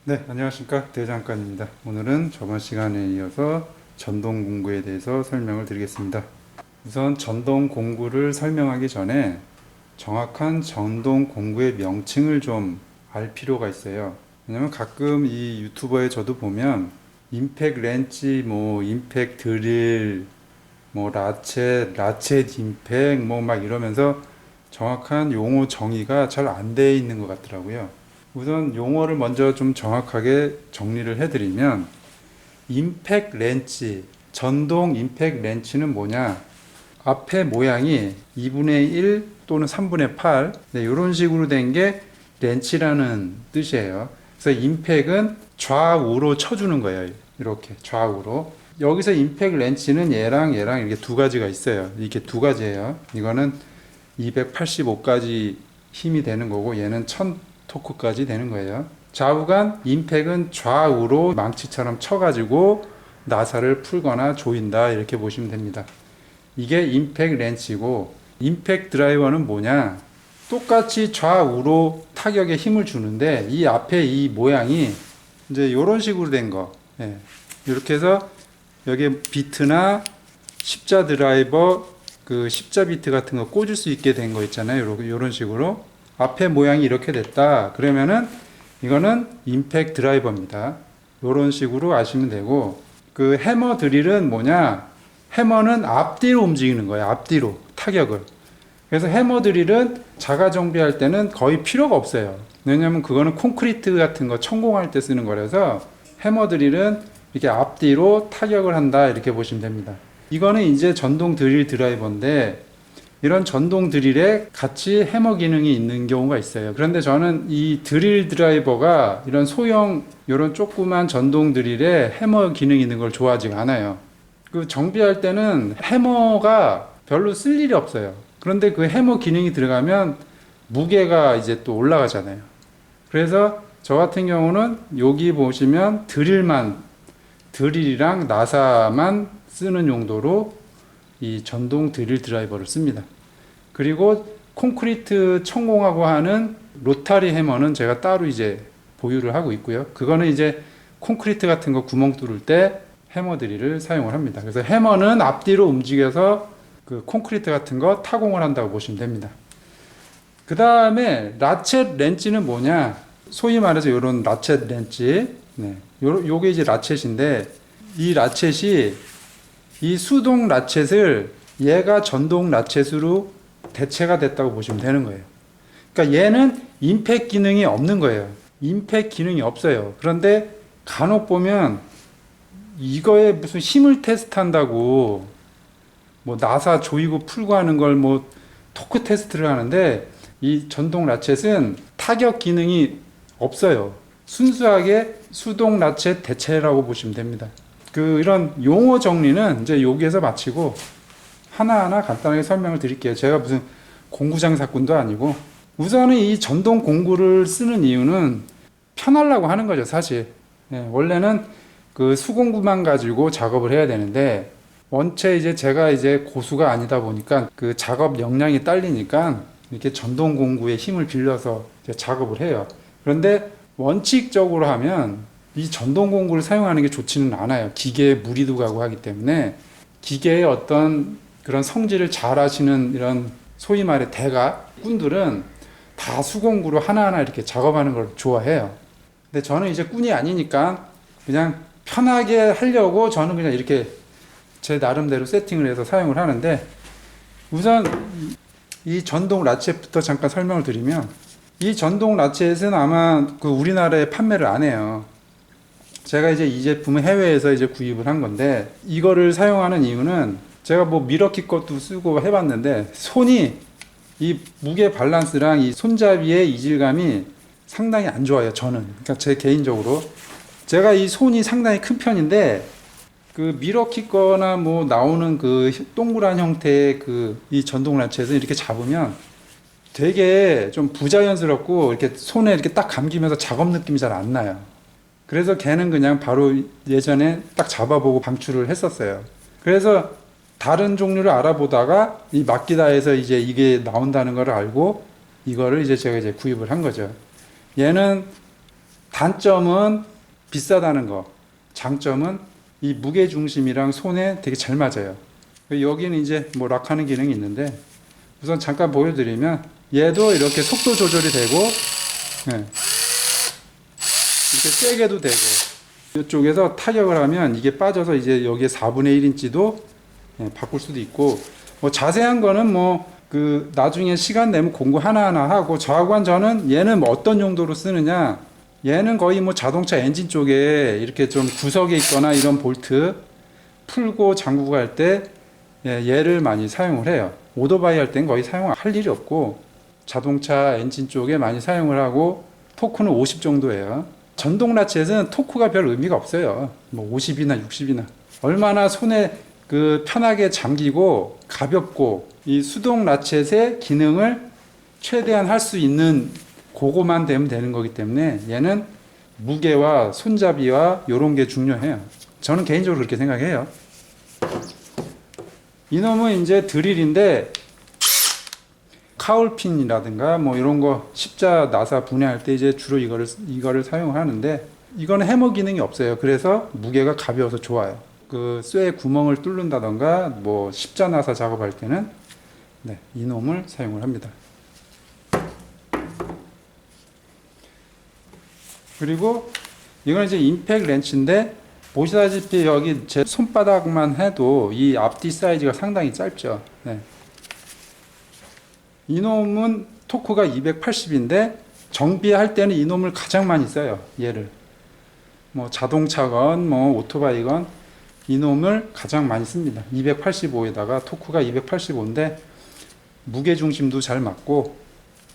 네, 안녕하십니까. 대장간입니다. 오늘은 저번 시간에 이어서 전동 공구에 대해서 설명을 드리겠습니다. 우선 전동 공구를 설명하기 전에 정확한 전동 공구의 명칭을 좀 알 필요가 있어요. 왜냐면 가끔 이 유튜버에 저도 보면 임팩 렌치, 임팩 드릴, 라쳇 임팩, 막 이러면서 정확한 용어 정의가 잘 안 돼 있는 것 같더라고요. 우선 용어를 먼저 좀 정확하게 정리를 해드리면 임팩 렌치, 전동 임팩 렌치는 뭐냐? 앞에 모양이 2분의 1 또는 3분의 8 이런 식으로 된 게 렌치라는 뜻이에요. 그래서 임팩은 좌우로 쳐주는 거예요. 이렇게 좌우로. 여기서 임팩 렌치는 얘랑 이렇게 두 가지가 있어요. 이게 두 가지예요. 이거는 285까지 힘이 되는 거고 얘는 1000 토크까지 되는 거예요. 좌우간 임팩은 좌우로 망치처럼 쳐가지고 나사를 풀거나 조인다 이렇게 보시면 됩니다. 이게 임팩 렌치고 임팩 드라이버는 뭐냐? 똑같이 좌우로 타격에 힘을 주는데 이 앞에 이 모양이 이제 이런 식으로 된 거. 이렇게 해서 여기 비트나 십자 드라이버 그 십자 비트 같은 거 꽂을 수 있게 된 거 있잖아요. 이런 식으로. 앞에 모양이 이렇게 됐다. 그러면은 이거는 임팩 드라이버입니다. 이런 식으로 아시면 되고 그 해머 드릴은 뭐냐? 해머는 앞뒤로 움직이는 거예요. 앞뒤로 타격을. 그래서 해머 드릴은 자가 정비할 때는 거의 필요가 없어요. 왜냐하면 그거는 콘크리트 같은 거 천공할 때 쓰는 거라서 해머 드릴은 이렇게 앞뒤로 타격을 한다 이렇게 보시면 됩니다. 이거는 이제 전동 드릴 드라이버인데 이런 전동 드릴에 같이 해머 기능이 있는 경우가 있어요. 그런데 저는 이 드릴 드라이버가 이런 소형 이런 조그만 전동 드릴에 해머 기능이 있는 걸 좋아하지 않아요. 그 정비할 때는 해머가 별로 쓸 일이 없어요. 그런데 그 해머 기능이 들어가면 무게가 이제 또 올라가잖아요. 그래서 저 같은 경우는 여기 보시면 드릴이랑 나사만 쓰는 용도로 이 전동 드릴 드라이버를 씁니다. 그리고 콘크리트 천공하고 하는 로타리 해머는 제가 따로 이제 보유를 하고 있고요. 그거는 이제 콘크리트 같은 거 구멍 뚫을 때 해머 드릴을 사용을 합니다. 그래서 해머는 앞뒤로 움직여서 그 콘크리트 같은 거 타공을 한다고 보시면 됩니다. 그 다음에 라쳇 렌치는 뭐냐? 소위 말해서 이런 라쳇 렌치, 요게 이제 라쳇인데 이 라쳇이 이 수동 라쳇을 얘가 전동 라쳇으로 대체가 됐다고 보시면 되는 거예요. 그러니까 얘는 임팩 기능이 없는 거예요. 임팩 기능이 없어요. 그런데 간혹 보면 이거에 무슨 힘을 테스트한다고 나사 조이고 풀고 하는 걸 토크 테스트를 하는데 이 전동 라쳇은 타격 기능이 없어요. 순수하게 수동 라쳇 대체라고 보시면 됩니다. 이런 용어 정리는 이제 여기에서 마치고 하나하나 간단하게 설명을 드릴게요. 제가 무슨 공구장사꾼도 아니고 우선은 이 전동 공구를 쓰는 이유는 편하려고 하는 거죠, 사실. 원래는 그 수공구만 가지고 작업을 해야 되는데 원체 이제 제가 이제 고수가 아니다 보니까 그 작업 역량이 딸리니까 이렇게 전동 공구의 힘을 빌려서 작업을 해요. 그런데 원칙적으로 하면 이 전동 공구를 사용하는 게 좋지는 않아요. 기계에 무리도 가고 하기 때문에 기계의 어떤 그런 성질을 잘 하시는 이런 소위 말해 꾼들은 다 수공구로 하나하나 이렇게 작업하는 걸 좋아해요. 근데 저는 이제 꾼이 아니니까 그냥 편하게 하려고 저는 그냥 이렇게 제 나름대로 세팅을 해서 사용을 하는데 우선 이 전동 라쳇부터 잠깐 설명을 드리면 이 전동 라쳇은 아마 그 우리나라에 판매를 안 해요. 제가 이제 이 제품을 해외에서 이제 구입을 한 건데 이거를 사용하는 이유는 제가 미러키 것도 쓰고 해봤는데 손이 이 무게 밸런스랑 이 손잡이의 이질감이 상당히 안 좋아요. 저는 그러니까 제 개인적으로 제가 이 손이 상당히 큰 편인데 그 미러키 거나 나오는 그 동그란 형태의 이 전동 라쳇은 이렇게 잡으면 되게 좀 부자연스럽고 이렇게 손에 이렇게 딱 감기면서 작업 느낌이 잘 안 나요. 그래서 걔는 그냥 바로 예전에 딱 잡아보고 방출을 했었어요. 그래서 다른 종류를 알아보다가 이 마키다에서 이제 이게 나온다는 걸 알고 이거를 이제 제가 구입을 한 거죠. 얘는 단점은 비싸다는 거. 장점은 이 무게 중심이랑 손에 되게 잘 맞아요. 여기는 이제 뭐 락하는 기능이 있는데 우선 잠깐 보여드리면 얘도 이렇게 속도 조절이 되고 네. 이렇게 세게도 되고 이쪽에서 타격을 하면 이게 빠져서 이제 여기에 4분의 1인치도 바꿀 수도 있고 뭐 자세한 거는 뭐 그 나중에 시간 내면 공부 하나하나 하고 저하고는 저는 얘는 뭐 어떤 용도로 쓰느냐 얘는 거의 뭐 자동차 엔진 쪽에 이렇게 좀 구석에 있거나 이런 볼트 풀고 잠그고 할 때 얘를 많이 사용을 해요. 오토바이 할 땐 거의 사용할 일이 없고 자동차 엔진 쪽에 많이 사용을 하고 토크는 50 정도예요. 전동 라쳇은 토크가 별 의미가 없어요. 뭐 50이나 60이나 얼마나 손에 그 편하게 잠기고 가볍고 이 수동 라쳇의 기능을 최대한 할 수 있는 그거만 되면 되는 거기 때문에 얘는 무게와 손잡이와 이런 게 중요해요. 저는 개인적으로 그렇게 생각해요. 이놈은 이제 드릴인데 카울핀이라든가 뭐 이런 거 십자 나사 분해할 때 이제 주로 이거를 사용하는데 이거는 해머 기능이 없어요. 그래서 무게가 가벼워서 좋아요. 그 쇠에 구멍을 뚫는다던가 뭐 십자 나사 작업할 때는 이놈을 사용을 합니다. 그리고 이건 이제 임팩 렌치인데 보시다시피 여기 제 손바닥만 해도 이 앞뒤 사이즈가 상당히 짧죠. 네. 이놈은 토크가 280인데 정비할 때는 이놈을 가장 많이 써요. 얘를 뭐 자동차건 뭐 오토바이건 이놈을 가장 많이 씁니다. 285에다가 토크가 285인데 무게 중심도 잘 맞고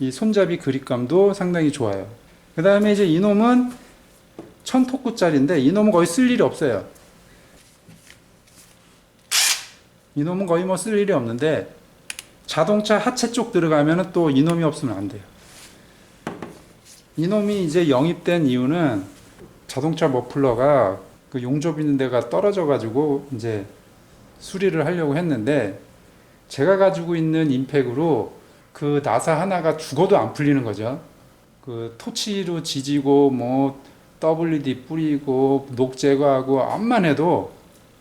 이 손잡이 그립감도 상당히 좋아요. 그 다음에 이제 이놈은 1000토크짜리인데 이놈은 거의 쓸 일이 없어요. 이놈은 거의 뭐 쓸 일이 없는데 자동차 하체 쪽 들어가면 또 이놈이 없으면 안 돼요. 이놈이 이제 영입된 이유는 자동차 머플러가 그 용접 있는 데가 떨어져 가지고 이제 수리를 하려고 했는데 제가 가지고 있는 임팩으로 그 나사 하나가 죽어도 안 풀리는 거죠. 그 토치로 지지고 뭐 WD 뿌리고 녹 제거하고 암만 해도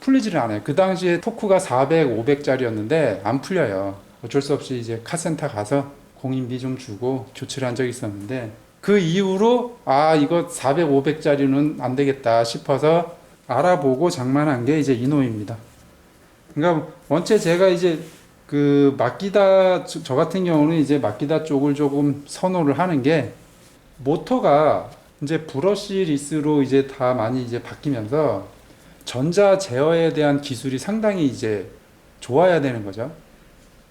풀리지를 않아요. 그 당시에 토크가 400, 500짜리였는데 안 풀려요. 어쩔 수 없이 이제 카센터 가서 공인비 좀 주고 교체를 한 적이 있었는데 그 이후로 이거 400, 500짜리는 안 되겠다 싶어서 알아보고 장만한 게 이제 이놈입니다. 그러니까 원체 제가 이제 그 마키다 저 같은 경우는 이제 마키다 쪽을 조금 선호를 하는 게 모터가 이제 브러쉬 리스로 이제 다 많이 이제 바뀌면서 전자 제어에 대한 기술이 상당히 이제 좋아야 되는 거죠.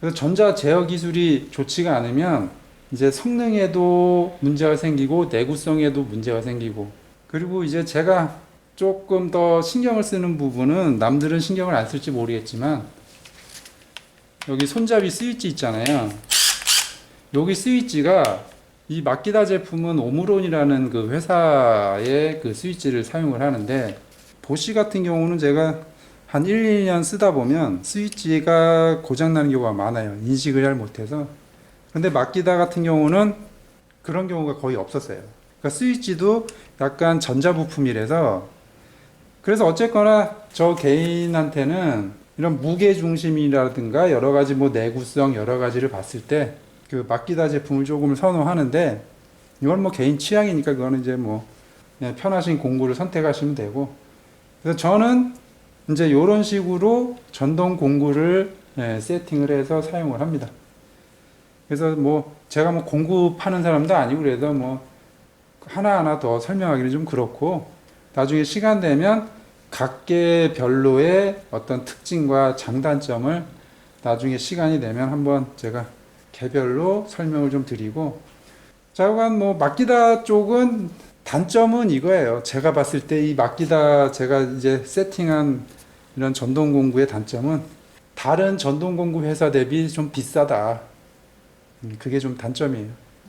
그래서 전자 제어 기술이 좋지가 않으면 이제 성능에도 문제가 생기고 내구성에도 문제가 생기고 그리고 이제 제가 조금 더 신경을 쓰는 부분은 남들은 신경을 안 쓸지 모르겠지만 여기 손잡이 스위치 있잖아요. 여기 스위치가 이 마키다 제품은 오므론이라는 그 회사의 그 스위치를 사용을 하는데 보쉬 같은 경우는 제가 한 1, 2년 쓰다 보면 스위치가 고장나는 경우가 많아요. 인식을 잘 못해서. 근데 마키다 같은 경우는 그런 경우가 거의 없었어요. 그러니까 스위치도 약간 전자부품이라서 그래서 어쨌거나 저 개인한테는 이런 무게 중심이라든가 여러 가지 뭐 내구성 여러 가지를 봤을 때 그 마키다 제품을 조금 선호하는데 이건 뭐 개인 취향이니까 그거는 이제 뭐 편하신 공구를 선택하시면 되고 그래서 저는 이제 이런 식으로 전동 공구를 세팅을 해서 사용을 합니다. 그래서 뭐 제가 뭐 공구 파는 사람도 아니고 그래도 뭐 하나하나 더 설명하기는 좀 그렇고 나중에 시간 되면 각계별로의 어떤 특징과 장단점을 나중에 시간이 되면 한번 제가 개별로 설명을 좀 드리고 자여간 뭐 마키다 쪽은 단점은 이거예요. 제가 봤을 때 이 마키다 제가 이제 세팅한 이런 전동 공구의 단점은 다른 전동 공구 회사 대비 좀 비싸다. 그게 좀 단점이에요.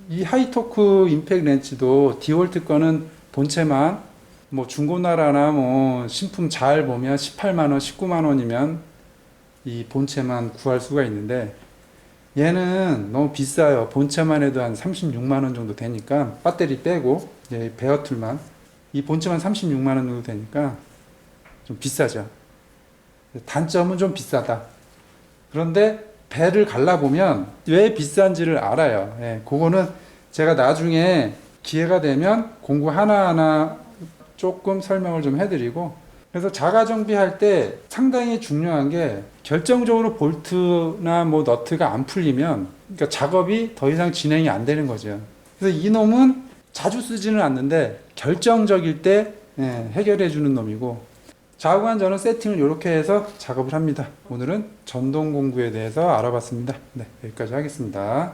이 하이토크 임팩 렌치도 디월트 거는 본체만 뭐 중고나라나 뭐 신품 잘 보면 18만원, 19만원이면 이 본체만 구할 수가 있는데 얘는 너무 비싸요. 본체만 해도 한 36만원 정도 되니까 배터리 빼고 베어 툴만. 이 본체만 36만 원 정도 되니까 좀 비싸죠. 단점은 좀 비싸다. 그런데 배를 갈라보면 왜 비싼지를 알아요. 그거는 제가 나중에 기회가 되면 공구 하나하나 조금 설명을 좀 해드리고, 그래서 자가 정비할 때 상당히 중요한 게 결정적으로 볼트나 뭐 너트가 안 풀리면 그러니까 작업이 더 이상 진행이 안 되는 거죠. 그래서 이 놈은 자주 쓰지는 않는데 결정적일 때 해결해 주는 놈이고, 좌우간 저는 세팅을 이렇게 해서 작업을 합니다. 오늘은 전동 공구에 대해서 알아봤습니다. 네, 여기까지 하겠습니다.